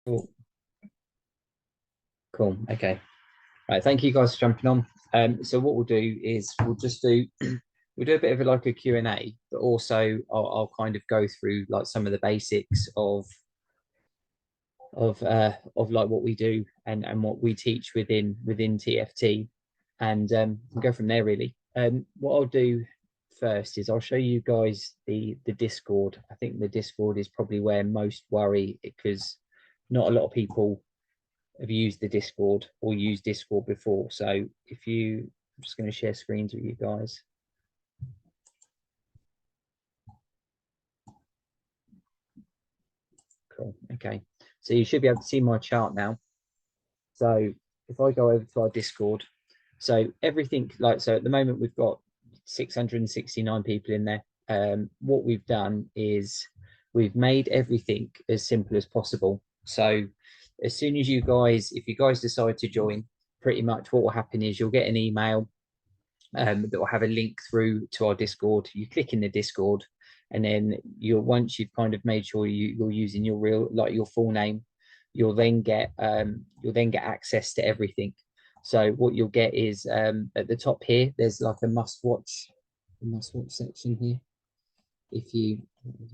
Cool. Cool. Okay. Right. Thank you guys for jumping on. So what we'll do is we'll just do we'll do a bit of like a Q&A, but also I'll kind of go through like some of the basics of like what we do and what we teach within TFT, and we'll go from there really. What I'll do first is I'll show you guys the Discord. I think the Discord is probably where most worry, because not a lot of people have used the Discord or used Discord before. So if you, I'm just going to share screens with you guys. Cool. Okay. So you should be able to see my chart now. So if I go over to our Discord, so everything like, so at the moment we've got 669 people in there. What we've done is we've made everything as simple as possible. So as soon as you guys, if you guys decide to join, pretty much what will happen is you'll get an email that will have a link through to our Discord. You click in the Discord, and then you'll, once you've kind of made sure you're using your real, like your full name, you'll then get access to everything. So what you'll get is at the top here, there's like a must watch section here. If you,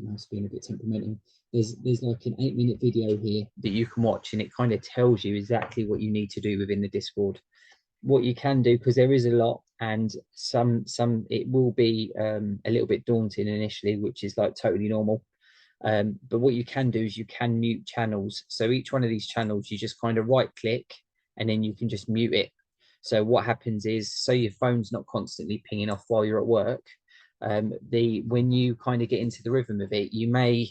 mouse being a bit temperamental, there's like an 8-minute video here that you can watch, and it kind of tells you exactly what you need to do within the Discord. What you can do, because there is a lot, and some it will be a little bit daunting initially, which is like totally normal. But what you can do is you can mute channels. So each one of these channels, you just kind of right click, and then you can just mute it. So what happens is, so your phone's not constantly pinging off while you're at work. When you kind of get into the rhythm of it, you may,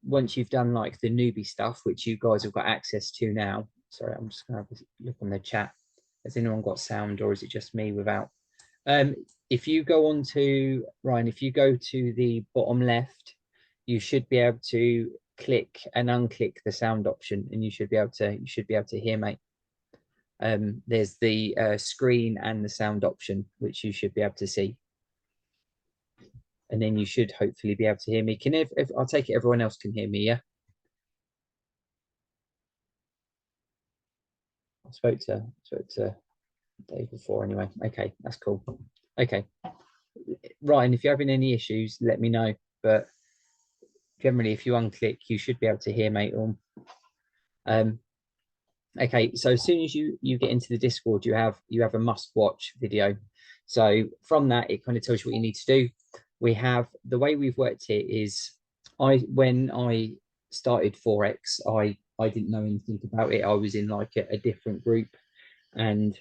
once you've done like the newbie stuff, which you guys have got access to now. Sorry, I'm just gonna have a look on the chat. Has anyone got sound, or is it just me without? If you go on to Ryan, if you go to the bottom left, you should be able to click and unclick the sound option, and you should be able to hear, mate. There's the screen and the sound option, which you should be able to see, and then you should hopefully be able to hear me. Can if I'll take it, everyone else can hear me, yeah? I spoke to Dave before anyway. Okay, that's cool. Okay, Ryan, if you're having any issues, let me know. But generally, if you unclick, you should be able to hear, mate. Um, okay, so as soon as you get into the Discord, you have a must watch video. So from that, it kind of tells you what you need to do. We have, the way we've worked it is, when I started Forex, I didn't know anything about it. I was in like a different group, and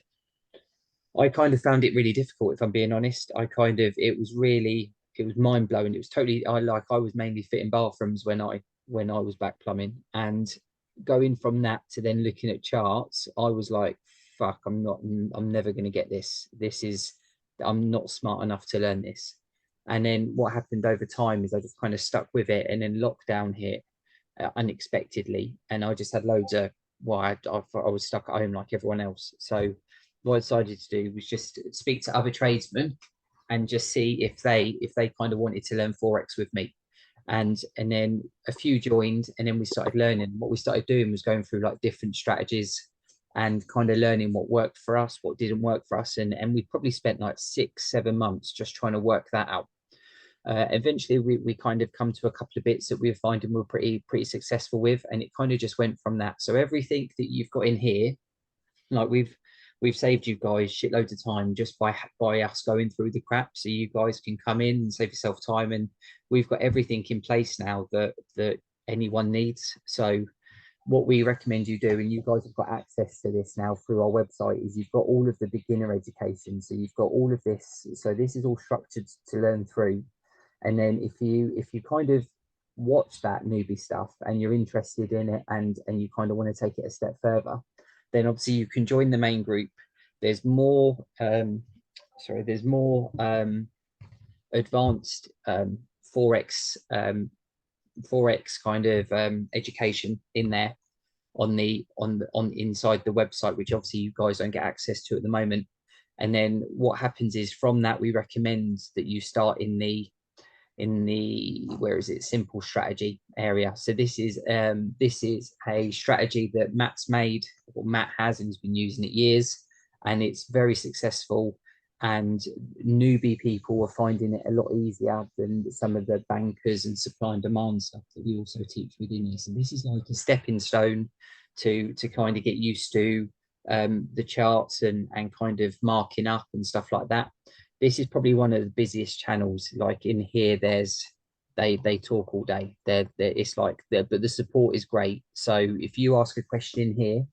I kind of found it really difficult, if I'm being honest. It was mind blowing. It was totally, I was mainly fitting bathrooms when I was back plumbing, and going from that to then looking at charts, I was like, fuck, I'm never going to get this. I'm not smart enough to learn this. And then what happened over time is I just kind of stuck with it, and then lockdown hit unexpectedly, and I just had loads of, well, I was stuck at home like everyone else. So what I decided to do was just speak to other tradesmen and just see if they kind of wanted to learn Forex with me. And then a few joined, and then we started learning. What we started doing was going through like different strategies and kind of learning what worked for us, what didn't work for us. And we probably spent like 6-7 months just trying to work that out. Eventually we kind of come to a couple of bits that we were finding we're pretty successful with, and it kind of just went from that. So everything that you've got in here, like we've saved you guys shitloads of time just by us going through the crap, so you guys can come in and save yourself time, and we've got everything in place now that anyone needs. So what we recommend you do, and you guys have got access to this now through our website, is you've got all of the beginner education. So you've got all of this, so this is all structured to learn through. And then if you kind of watch that newbie stuff and you're interested in it, and you kind of want to take it a step further, then obviously you can join the main group. There's more there's more advanced forex forex kind of education in there on inside the website, which obviously you guys don't get access to at the moment. And then what happens is, from that, we recommend that you start in in the, where is it, simple strategy area. So this is a strategy that Matt's made, or Matt has, and has been using it years, and it's very successful. And newbie people are finding it a lot easier than some of the bankers and supply and demand stuff that we also teach within here. So this is like a stepping stone to kind of get used to the charts and kind of marking up and stuff like that. This is probably one of the busiest channels. Like in here, there's they talk all day. It's like but the support is great. So if you ask a question in here,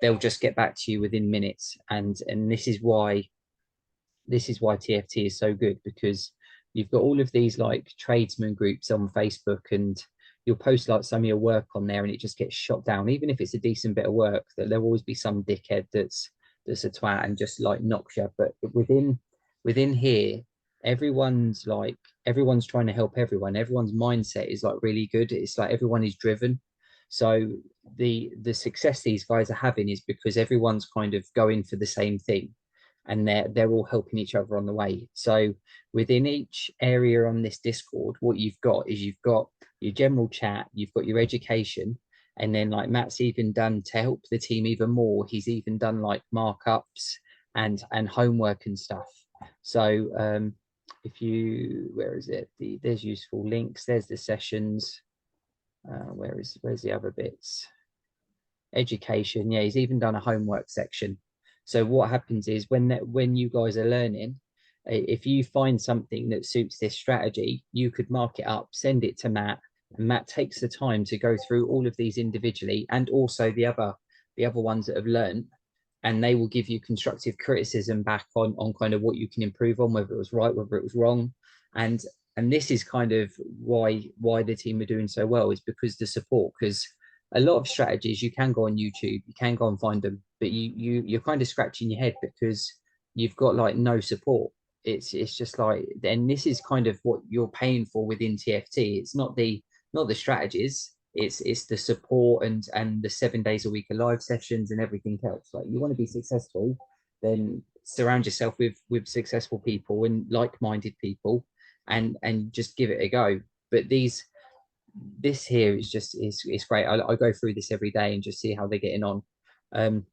they'll just get back to you within minutes. And this is why TFT is so good, because you've got all of these like tradesman groups on Facebook, and you'll post like some of your work on there and it just gets shot down. Even if it's a decent bit of work, that there'll always be some dickhead that's a twat and just like knocks you. But within here, everyone's trying to help everyone. Everyone's mindset is like really good. It's like everyone is driven. So the success these guys are having is because everyone's kind of going for the same thing, and they're all helping each other on the way. So within each area on this Discord, what you've got is you've got your general chat, you've got your education, and then like Matt's even done, to help the team even more, he's even done like markups and homework and stuff. So if you, where is it? There's useful links, there's the sessions. Where's the other bits? Education, yeah, he's even done a homework section. So what happens is when you guys are learning, if you find something that suits this strategy, you could mark it up, send it to Matt, and Matt takes the time to go through all of these individually, and also the other ones that have learned, and they will give you constructive criticism back on kind of what you can improve on, whether it was right, whether it was wrong. And this is kind of why the team are doing so well, is because the support. Because a lot of strategies, you can go on YouTube, you can go and find them, but you're kind of scratching your head because you've got like no support. It's just like, and this is kind of what you're paying for within TFT. It's not the strategies, it's the support and the 7 days a week of live sessions and everything else. Like, you want to be successful, then surround yourself with successful people and like-minded people, and just give it a go. But this here is just it's great. I go through this every day and just see how they're getting on.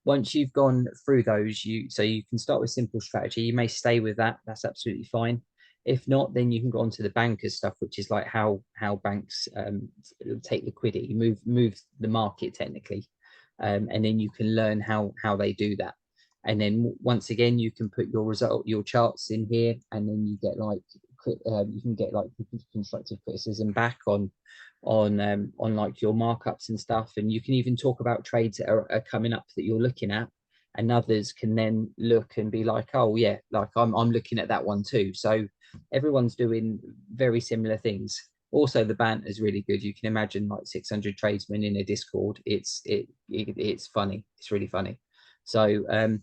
Once you've gone through those, you can start with simple strategy. You may stay with that, that's absolutely fine. If not, then you can go on to the bankers stuff, which is like how banks take liquidity, move the market technically, and then you can learn how they do that. And then once again, you can put your charts in here, and then you get like you can get like constructive criticism back on like your markups and stuff. And you can even talk about trades that are coming up that you're looking at, and others can then look and be like, oh yeah, like I'm looking at that one too. So everyone's doing very similar things. Also, the banter is really good. You can imagine like 600 tradesmen in a Discord. It's funny. It's really funny. So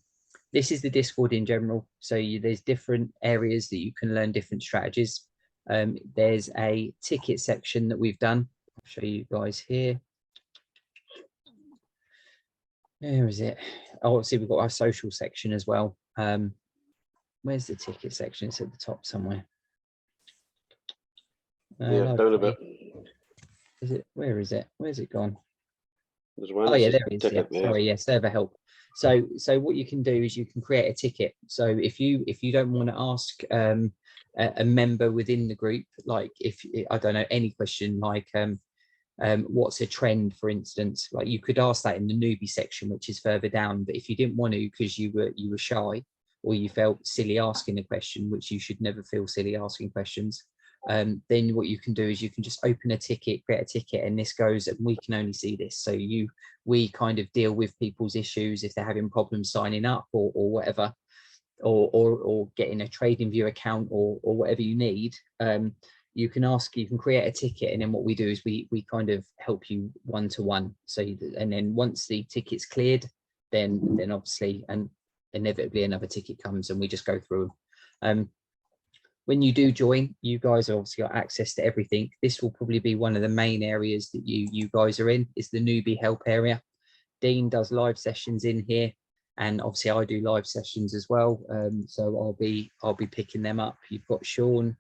this is the Discord in general. So there's different areas that you can learn different strategies. There's a ticket section that we've done. I'll show you guys here. Where is it? Oh, see, we've got our social section as well. Where's the ticket section? It's at the top somewhere. Yeah, down a bit. Is it? Where is it? Where's it gone? Oh yeah, there it is. Yeah, sorry, yeah, server help. So what you can do is you can create a ticket. So if you don't want to ask a member within the group, like if I don't know, any question like what's a trend, for instance, like you could ask that in the newbie section, which is further down. But if you didn't want to because you were shy, or you felt silly asking a question, which you should never feel silly asking questions, then what you can do is you can just open a ticket, create a ticket, and this goes, and we can only see this. So we kind of deal with people's issues if they're having problems signing up or whatever, or getting a trading view account or whatever you need. You can create a ticket, and then what we do is we kind of help you one-to-one. So and then once the ticket's cleared, then obviously and inevitably another ticket comes and we just go through them. When you do join, you guys have obviously got access to everything. This will probably be one of the main areas that you guys are in, is the newbie help area. Dean does live sessions in here, and obviously I do live sessions as well. So I'll be picking them up. You've got Sean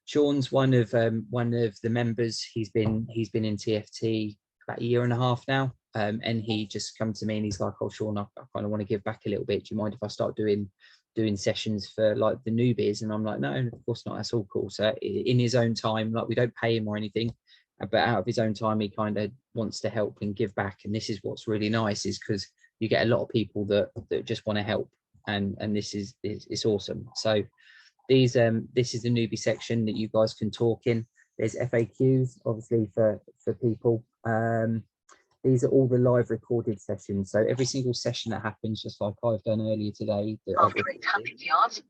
Sean's one of the members. He's been in TFT about 1.5 years now, and he just come to me and he's like, "Oh, Sean, I kind of want to give back a little bit. Do you mind if I start doing sessions for like the newbies?" And I'm like, "No, of course not. That's all cool." So in his own time, like we don't pay him or anything, but out of his own time, he kind of wants to help and give back. And this is what's really nice, is because you get a lot of people that just want to help, and this is it's awesome. So these this is the newbie section that you guys can talk in. There's FAQs obviously for people. These are all the live recorded sessions, so every single session that happens, just like I've done earlier today, After 800 yards,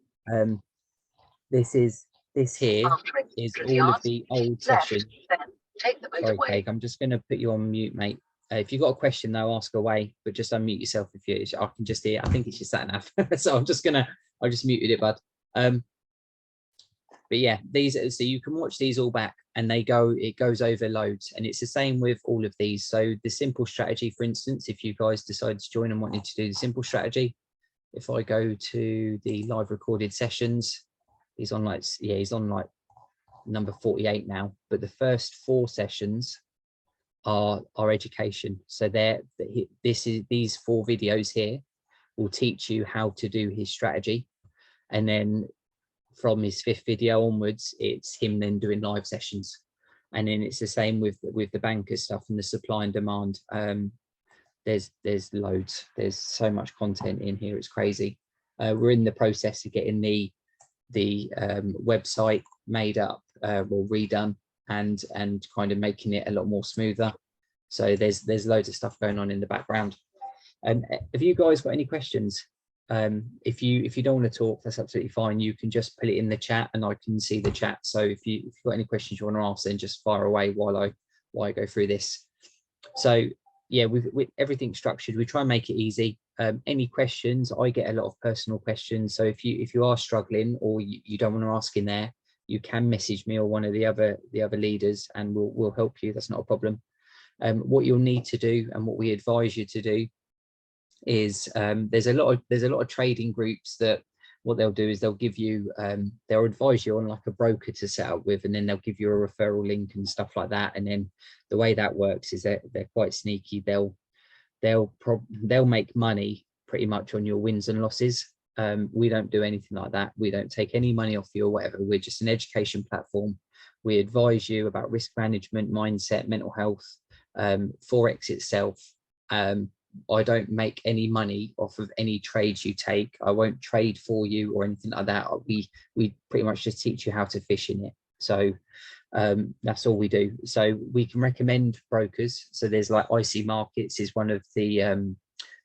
this here is all of the old sessions. Then take the Sorry, motorway. Craig, I'm just going to put you on mute, mate. If you've got a question though, ask away, but just unmute yourself if you. I can just hear. I think it's your sat nav, so I just muted it, bud. But yeah, these, so you can watch these all back, and it goes over loads, and it's the same with all of these. So the simple strategy, for instance, if you guys decide to join and wanted to do the simple strategy, if I go to the live recorded sessions, he's on like number 48 now, but the first 4 sessions are education. So these 4 videos here will teach you how to do his strategy, and then from his 5th video onwards, it's him then doing live sessions. And then it's the same with the banker stuff and the supply and demand. There's loads. There's so much content in here. It's crazy. We're in the process of getting the website made up or redone, and kind of making it a lot more smoother. So there's loads of stuff going on in the background. Have you guys got any questions? If you don't want to talk, that's absolutely fine. You can just put it in the chat and I can see the chat. So if you've got any questions you want to ask, then just fire away while I go through this. So yeah, with everything structured, we try and make it easy. Any questions, I get a lot of personal questions. So if you are struggling or you don't want to ask in there, you can message me or one of the other leaders, and we'll help you. That's not a problem. What you'll need to do, and what we advise you to do, is there's a lot of trading groups that what they'll do is they'll give you they'll advise you on like a broker to set up with, and then they'll give you a referral link and stuff like that. And then the way that works is that they're quite sneaky. They'll make money pretty much on your wins and losses. We don't do anything like that. We don't take any money off you or whatever. We're just an education platform. We advise you about risk management, mindset, mental health, Forex itself. I don't make any money off of any trades you take. I won't trade for you or anything like that. We pretty much just teach you how to fish in it. So that's all we do. So we can recommend brokers. So there's like IC Markets is one of the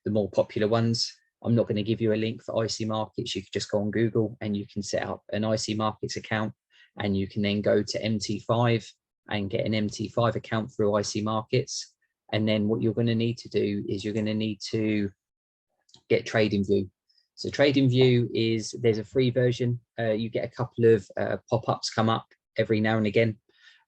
more popular ones. I'm not going to give you a link for IC Markets. You can just go on Google and you can set up an IC Markets account, and you can then go to MT5 and get an MT5 account through IC Markets. And then what you're going to need to do is you're going to need to get TradingView. So TradingView is, there's a free version. You get a couple of pop-ups come up every now and again.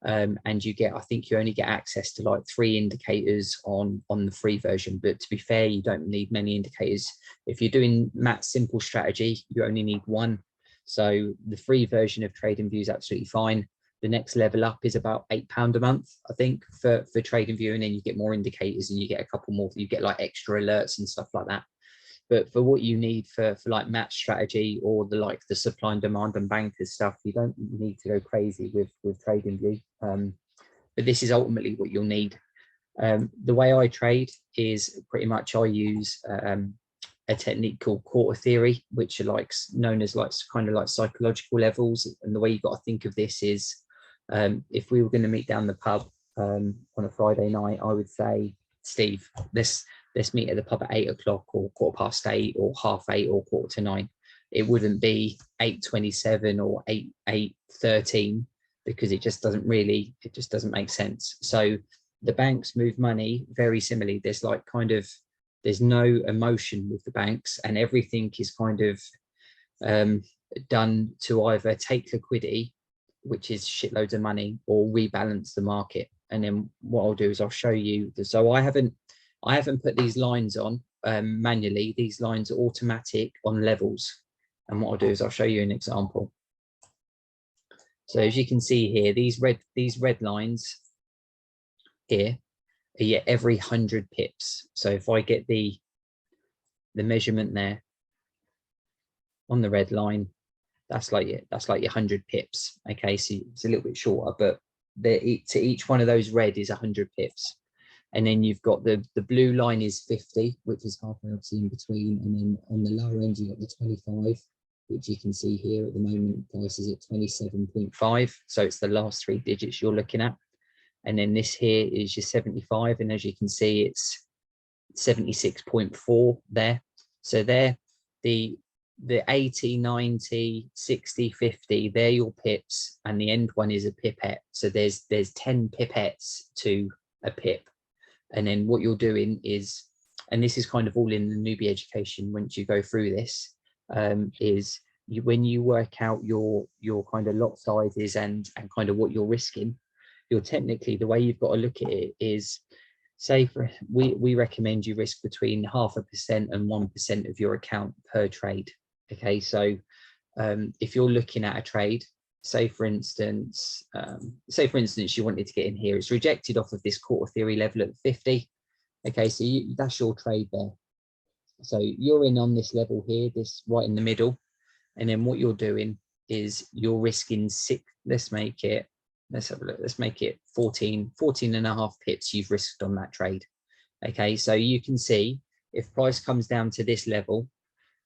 And you get, I think you only get access to like 3 indicators on the free version. But to be fair, you don't need many indicators. If you're doing Matt's simple strategy, you only need 1. So the free version of TradingView is absolutely fine. The next level up is about £8 a month, I think, for TradingView, and then you get more indicators and you get a couple more. You get like extra alerts and stuff like that. But for what you need for like Matt's strategy or the supply and demand and bankers stuff, you don't need to go crazy with TradingView. But this is ultimately what you'll need. The way I trade is pretty much I use a technique called quarter theory, which are like known as like kind of like psychological levels. And the way you've got to think of this is, if we were going to meet down the pub on a Friday night, I would say, Steve, let's meet at the pub at 8 o'clock or 8:15 or 8:30 or 8:45. It wouldn't be 8:27 or 8:13, because it just doesn't make sense. So the banks move money very similarly. There's no emotion with the banks, and everything is kind of done to either take liquidity, which is shitloads of money, or rebalance the market. And then what I'll do is I'll show you. So I haven't put these lines on manually. These lines are automatic on levels. And what I'll do is I'll show you an example. So as you can see here, these red lines here are every 100 pips. So if I get the measurement there on the red line, that's like your 100 pips. Okay, so it's a little bit shorter, but to each one of those red is 100 pips. And then you've got the blue line is 50, which is halfway obviously in between. And then on the lower end, you've got the 25, which you can see here at the moment, price is at 27.5. So it's the last 3 digits you're looking at. And then this here is your 75. And as you can see, it's 76.4 there. So there, the 80, 90, 60, 50, they're your pips. And the end one is a pipette. So there's 10 pipettes to a pip. And then what you're doing is, and this is kind of all in the newbie education once you go through this, is when you work out your kind of lot sizes and kind of what you're risking, you're technically, the way you've got to look at it is, say we recommend you risk between 0.5% and 1% of your account per trade. Okay, so if you're looking at a trade, say for instance you wanted to get in here, it's rejected off of this quarter theory level at 50. Okay, so that's your trade there. So you're in on this level here, this right in the middle, and then what you're doing is you're risking let's have a look, let's make it 14 and a half pips you've risked on that trade. Okay, so you can see if price comes down to this level,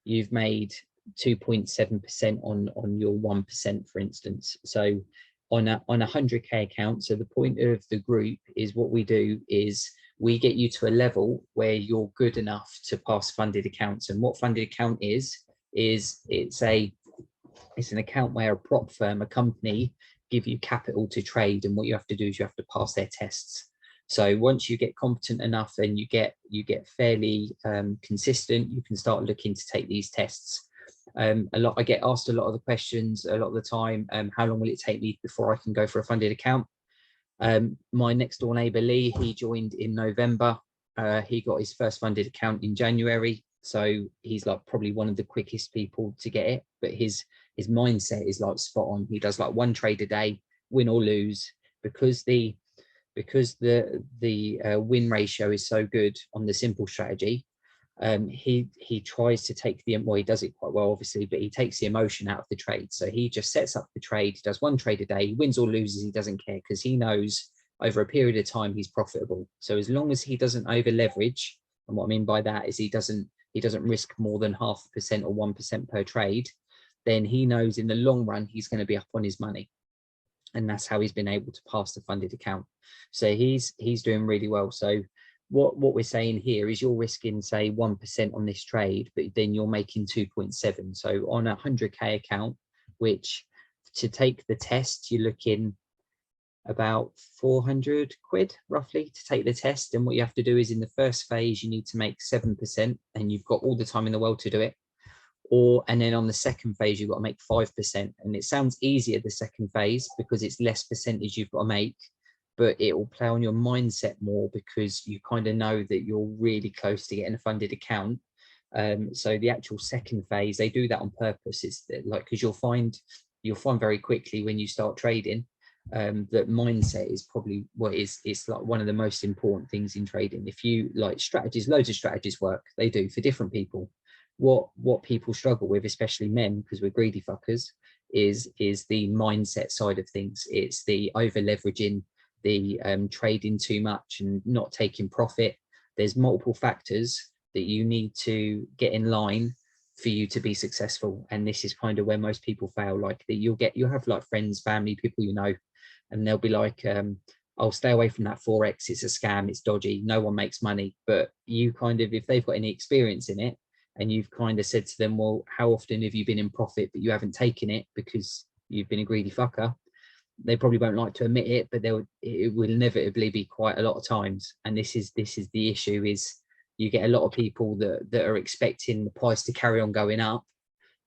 you've made 2.7% on your 1%, for instance. So on a 100k account, so the point of the group is, what we do is we get you to a level where you're good enough to pass funded accounts. And what funded account is it's an account where a prop firm, a company, give you capital to trade, and what you have to do is you have to pass their tests. So once you get competent enough and you get fairly consistent, you can start looking to take these tests. I get asked a lot of the questions a lot of the time, how long will it take me before I can go for a funded account? My next door neighbor Lee, he joined in November. He got his first funded account in January, so he's like probably one of the quickest people to get it, but his mindset is like spot on. He does like 1 trade a day, win or lose, because the win ratio is so good on the simple strategy. He tries to take well, he does it quite well obviously, but he takes the emotion out of the trade. So he just sets up the trade, he does 1 trade a day, wins or loses, he doesn't care, because he knows over a period of time he's profitable. So as long as he doesn't over leverage, and what I mean by that is he doesn't risk more than 0.5% or 1% per trade, then he knows in the long run he's going to be up on his money. And that's how he's been able to pass the funded account. So he's doing really well. So what we're saying here is you're risking, say, 1% on this trade, but then you're making 2.7. So on a 100k account, which to take the test, you're looking about 400 quid roughly to take the test. And what you have to do is, in the first phase, you need to make 7%, and you've got all the time in the world to do it. And then on the second phase, you've got to make 5%. And it sounds easier, the second phase, because it's less percentage you've got to make, but it will play on your mindset more, because you kind of know that you're really close to getting a funded account. So the actual second phase, they do that on purpose. It's like, because you'll find very quickly when you start trading, that mindset is probably it's like one of the most important things in trading. If you like strategies, loads of strategies work, they do for different people. What people struggle with, especially men, because we're greedy fuckers, is the mindset side of things. It's the over leveraging, the trading too much and not taking profit. There's multiple factors that you need to get in line for you to be successful, and this is kind of where most people fail. Like that, you'll have like friends, family, people you know, and they'll be like, I'll stay away from that forex, it's a scam, it's dodgy, no one makes money. But you kind of, if they've got any experience in it, and you've kind of said to them, well, how often have you been in profit but you haven't taken it because you've been a greedy fucker, they probably won't like to admit it, but it will inevitably be quite a lot of times. And this is the issue, is you get a lot of people that are expecting the price to carry on going up,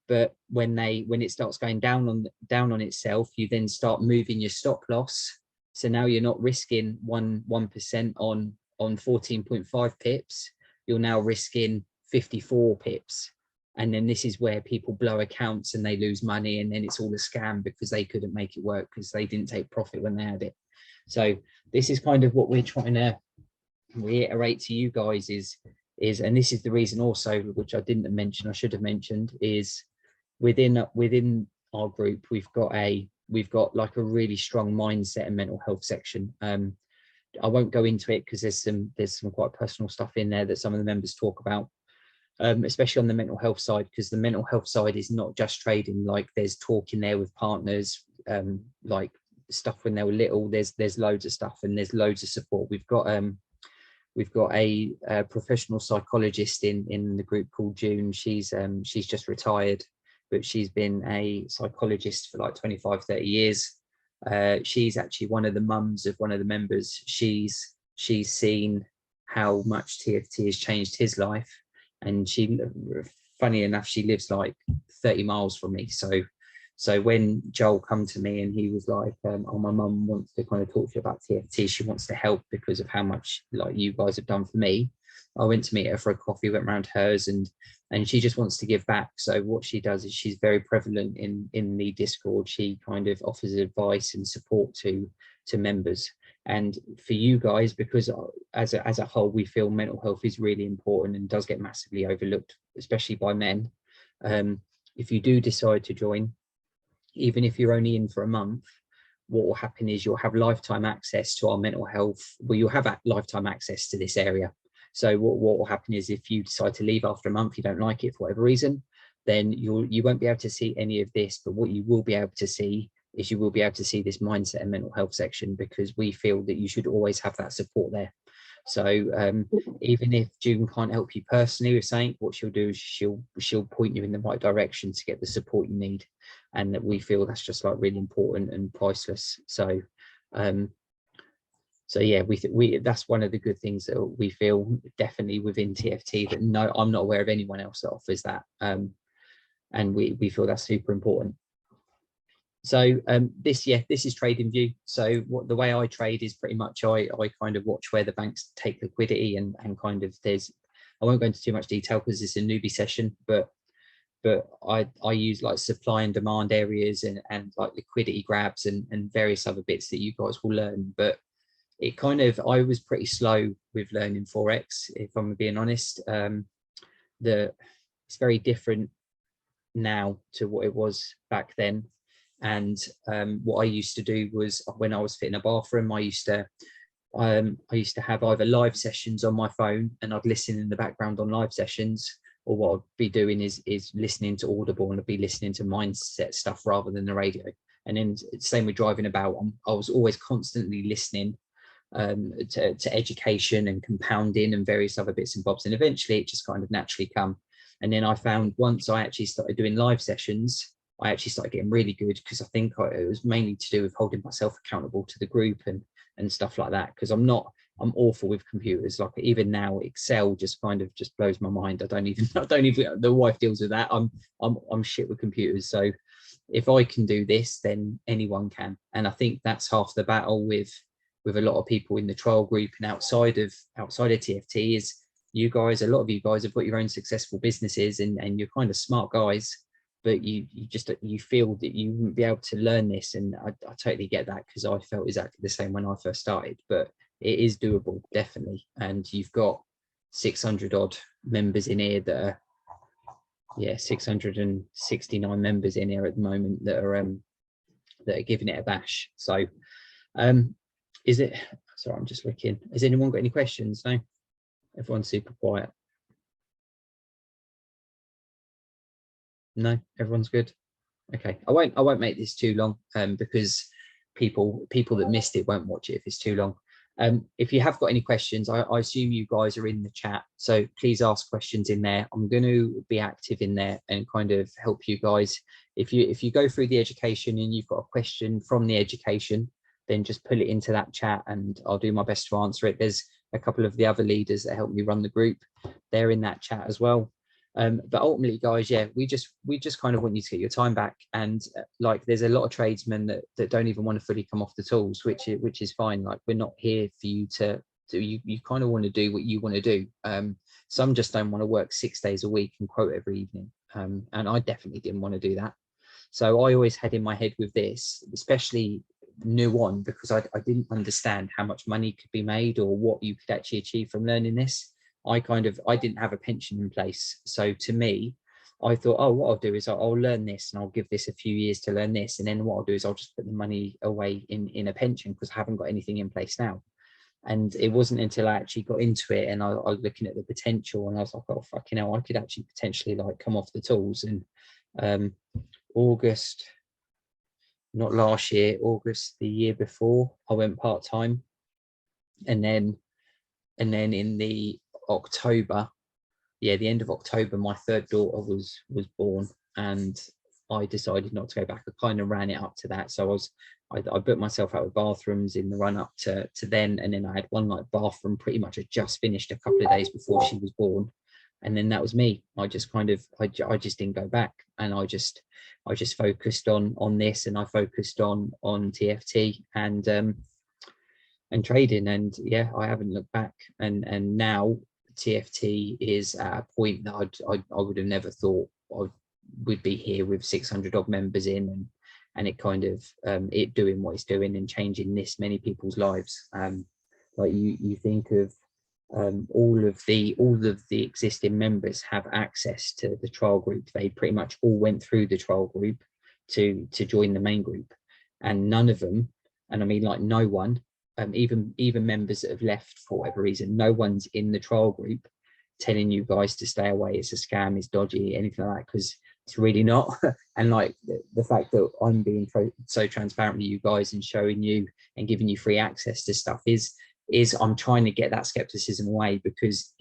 but when it starts going down on itself, you then start moving your stop loss. So now you're not risking 1% on 14.5 pips, you're now risking 54 pips. And then this is where people blow accounts and they lose money, and then it's all a scam because they couldn't make it work because they didn't take profit when they had it. So this is kind of what we're trying to reiterate to you guys is, and this is the reason also, which I didn't mention, I should have mentioned, is within our group, we've got like a really strong mindset and mental health section. I won't go into it because there's some quite personal stuff in there that some of the members talk about, especially on the mental health side, because the mental health side is not just trading. Like there's talking there with partners, like stuff when they were little. There's loads of stuff and there's loads of support. We've got a professional psychologist in the group called June. She's just retired, but she's been a psychologist for like 25-30 years. She's actually one of the mums of one of the members. She's seen how much TFT has changed his life, and funny enough, she lives like 30 miles from me. So when Joel come to me and he was like, oh, my mum wants to kind of talk to you about TFT, she wants to help because of how much like you guys have done for me. I went to meet her for a coffee, went around hers, and she just wants to give back. So what she does is she's very prevalent in the Discord. She kind of offers advice and support to members. And for you guys, because as a whole, we feel mental health is really important and does get massively overlooked, especially by men. If you do decide to join, even if you're only in for a month, what will happen is you'll have lifetime access to our mental health. Well, you'll have lifetime access to this area. So what will happen is if you decide to leave after a month, you don't like it for whatever reason, then you won't be able to see any of this. But what you will be able to see is you will be able to see this mindset and mental health section, because we feel that you should always have that support there. So even if June can't help you personally with something, what she'll do is she'll point you in the right direction to get the support you need, and that we feel that's just like really important and priceless. So so yeah, we that's one of the good things that we feel definitely within TFT, that no, I'm not aware of anyone else that offers that, and we feel that's super important. So this is trading view. So what the way I trade is pretty much I kind of watch where the banks take liquidity, and kind of I won't go into too much detail because it's a newbie session, but I use like supply and demand areas and like liquidity grabs and various other bits that you guys will learn. But it kind of, I was pretty slow with learning Forex, if I'm being honest. It's very different now to what it was back then. And what I used to do was, when I was fitting a bathroom, I used to have either live sessions on my phone, and I'd listen in the background on live sessions, or what I'd be doing is listening to Audible, and I'd be listening to mindset stuff rather than the radio. And then same with driving about, I was always constantly listening to education and compounding and various other bits and bobs, and eventually it just kind of naturally come. And then I found once I actually started doing live sessions, I actually started getting really good, because I think it was mainly to do with holding myself accountable to the group and stuff like that, because I'm awful with computers. Like even now, Excel just kind of just blows my mind. I don't even the wife deals with that. I'm shit with computers. So if I can do this, then anyone can. And I think that's half the battle with a lot of people in the trial group and outside of TFT, is you guys, a lot of you guys have got your own successful businesses, and you're kind of smart guys, but you feel that you wouldn't be able to learn this. And I totally get that, because I felt exactly the same when I first started. But it is doable, definitely. And you've got 600 odd members in here that are, 669 members in here at the moment that are giving it a bash. So is it, sorry, I'm just looking, has anyone got any questions? No, everyone's super quiet. No, everyone's good. Okay, I won't make this too long, because people that missed it won't watch it if it's too long. If you have got any questions, I assume you guys are in the chat, so please ask questions in there. I'm going to be active in there and kind of help you guys. If you go through the education and you've got a question from the education, then just put it into that chat and I'll do my best to answer it. There's a couple of the other leaders that help me run the group. They're in that chat as well. But ultimately, guys, yeah, we just kind of want you to get your time back. And like, there's a lot of tradesmen that don't even want to fully come off the tools, which is fine. Like, we're not here for you to do. You kind of want to do what you want to do. Some just don't want to work 6 days a week and quote every evening. and I definitely didn't want to do that. So I always had in my head with this, especially new on, because I didn't understand how much money could be made or what you could actually achieve from learning this. I didn't have a pension in place. So to me, I thought, oh, what I'll do is I'll learn this and I'll give this a few years to learn this. And then what I'll do is I'll just put the money away in a pension because I haven't got anything in place now. And it wasn't until I actually got into it and I was looking at the potential and I was like, oh, fucking hell, I could actually potentially like come off the tools. And August, not last year, August the year before, I went part-time. And then in the October, the end of October, my third daughter was born, and I decided not to go back. I kind of ran it up to that. So I booked myself out with bathrooms in the run up to then, and then I had one like bathroom pretty much had just finished a couple of days before she was born, and then that was me. I just kind of I just didn't go back, and I just focused on this, and I focused on TFT and trading, and yeah, I haven't looked back, and now TFT is at a point that I would have never thought I would be here with 600 odd members in, and it kind of it doing what it's doing and changing this many people's lives. Like you think of all of the existing members have access to the trial group. They pretty much all went through the trial group to join the main group, and none of them, and I mean like no one, even members that have left for whatever reason, no one's in the trial group telling you guys to stay away, it's a scam, it's dodgy, anything like that, because it's really not. And like the fact that I'm being so transparent with you guys and showing you and giving you free access to stuff is I'm trying to get that skepticism away, because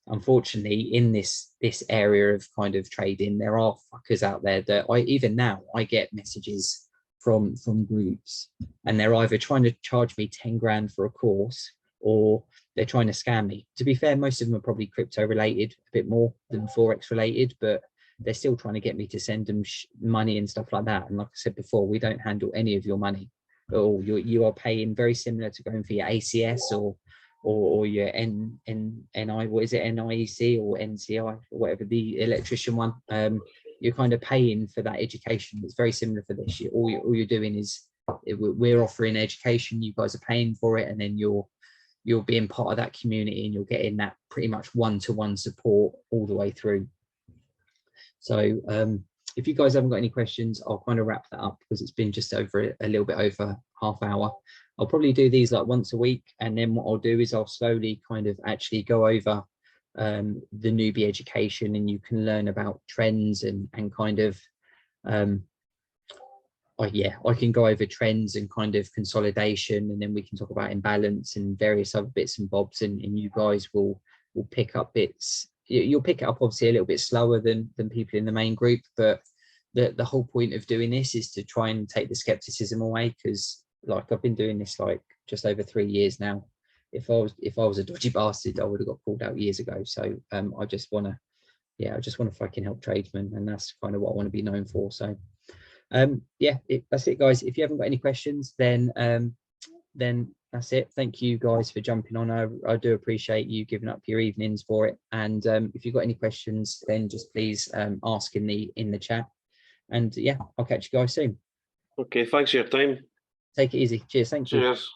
unfortunately in this area of kind of trading, there are fuckers out there that even now I get messages from groups, and they're either trying to charge me 10 grand for a course or they're trying to scam me. To be fair, most of them are probably crypto related, a bit more than Forex related, but they're still trying to get me to send them money and stuff like that. And like I said before, we don't handle any of your money. Or you are paying very similar to going for your ACS or your NI, what is it, NIEC or NCI, or whatever, the electrician one. You're kind of paying for that education. It's very similar for this. All you're doing is we're offering education, you guys are paying for it, and then you're being part of that community, and you're getting that pretty much one-to-one support all the way through. So if you guys haven't got any questions, I'll kind of wrap that up, because it's been just over a little bit over half hour. I'll probably do these like once a week, and then what I'll do is I'll slowly kind of actually go over the newbie education, and you can learn about trends and kind of I can go over trends and kind of consolidation, and then we can talk about imbalance and various other bits and bobs, and you guys will pick up bits. You'll pick it up obviously a little bit slower than people in the main group, but the whole point of doing this is to try and take the skepticism away, because like I've been doing this like just over 3 years now. If I was a dodgy bastard, I would have got pulled out years ago. So I just want to fucking help tradesmen, and that's kind of what I want to be known for. So that's it, guys. If you haven't got any questions, then that's it. Thank you guys for jumping on. I do appreciate you giving up your evenings for it. And if you've got any questions, then just please ask in the chat. And yeah, I'll catch you guys soon. Okay, thanks for your time. Take it easy. Cheers. Thank you. Cheers.